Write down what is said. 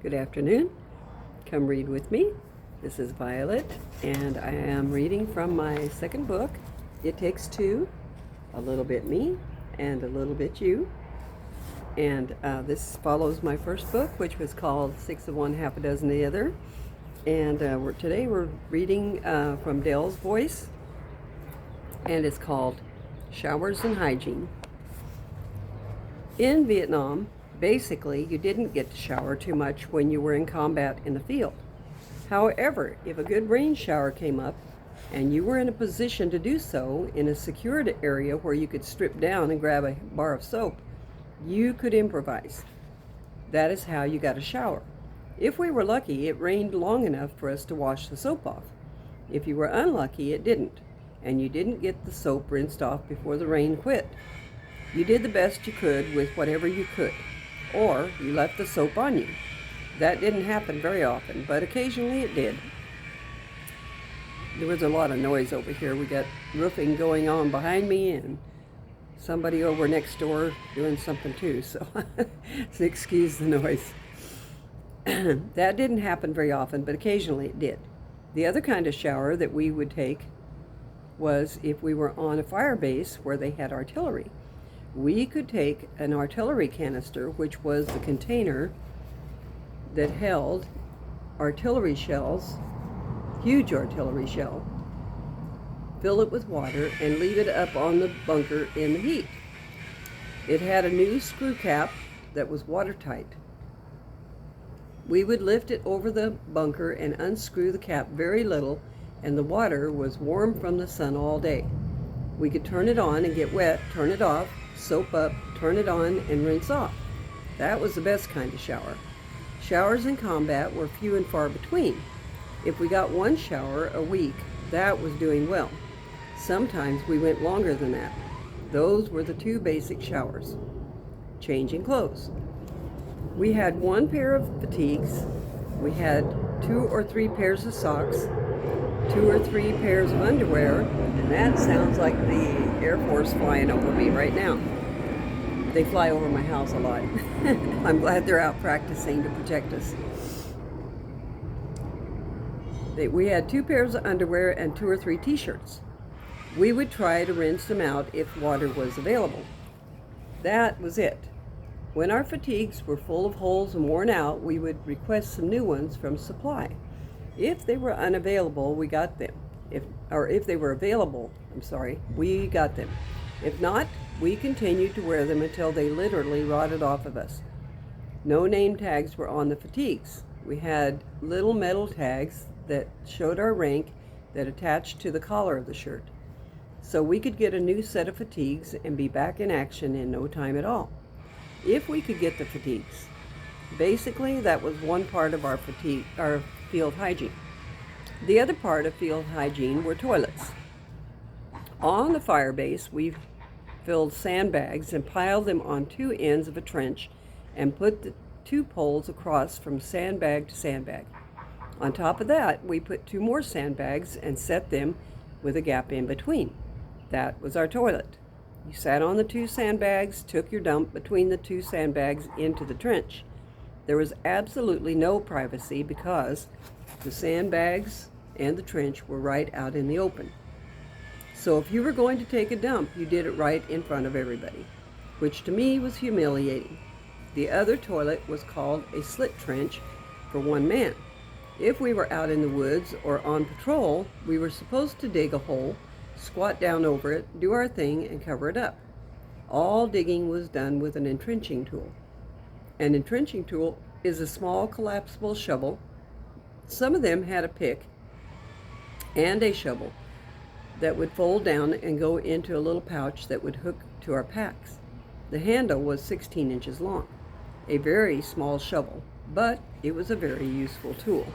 Good afternoon. Come read with me. This is Violet, and I am reading from my second book, It Takes Two, a little bit me and a little bit you. And this follows my first book, which was called Six of One, Half a Dozen of the Other. And today we're reading from Dell's voice, and it's called Showers and Hygiene. In Vietnam, basically, you didn't get to shower too much when you were in combat in the field. However, if a good rain shower came up and you were in a position to do so in a secured area where you could strip down and grab a bar of soap, you could improvise. That is how you got a shower. If we were lucky, it rained long enough for us to wash the soap off. If you were unlucky, it didn't, and you didn't get the soap rinsed off before the rain quit. You did the best you could with whatever you could, or you left the soap on you. That didn't happen very often, but occasionally it did. There was a lot of noise over here. We got roofing going on behind me and somebody over next door doing something too, so excuse the noise. That didn't happen very often, but occasionally it did. The other kind of shower that we would take was if we were on a fire base where they had artillery. We could take an artillery canister, which was the container that held artillery shells, huge artillery shell, fill it with water, and leave it up on the bunker in the heat. It had a new screw cap that was watertight. We would lift it over the bunker and unscrew the cap very little, and the water was warm from the sun all day. We could turn it on and get wet, turn it off, soap up, turn it on, and rinse off. That was the best kind of shower. Showers in combat were few and far between. If we got one shower a week, that was doing well. Sometimes we went longer than that. Those were the two basic showers. Changing clothes. We had one pair of fatigues. We had 2 or 3 pairs of socks, 2 or 3 pairs of underwear, and that sounds like the Air Force flying over me right now. They fly over my house a lot. I'm glad they're out practicing to protect us. We had 2 pairs of underwear and 2 or 3 t-shirts. We would try to rinse them out if water was available. That was it. When our fatigues were full of holes and worn out, we would request some new ones from supply. If they were unavailable, we got them. If they were available, we got them. If not, we continued to wear them until they literally rotted off of us. No name tags were on the fatigues. We had little metal tags that showed our rank that attached to the collar of the shirt. So we could get a new set of fatigues and be back in action in no time at all. If we could get the fatigues. Basically, that was one part of our field hygiene. The other part of field hygiene were toilets. On the fire base, we filled sandbags and piled them on 2 ends of a trench and put the 2 poles across from sandbag to sandbag. On top of that, we put 2 more sandbags and set them with a gap in between. That was our toilet. You sat on the 2 sandbags, took your dump between the 2 sandbags into the trench. There was absolutely no privacy because the sandbags and the trench were right out in the open. So if you were going to take a dump, you did it right in front of everybody, which to me was humiliating. The other toilet was called a slit trench for 1 man. If we were out in the woods or on patrol, we were supposed to dig a hole, squat down over it, do our thing, and cover it up. All digging was done with an entrenching tool. An entrenching tool is a small collapsible shovel. Some of them had a pick and a shovel that would fold down and go into a little pouch that would hook to our packs. The handle was 16 inches long. A very small shovel, but it was a very useful tool.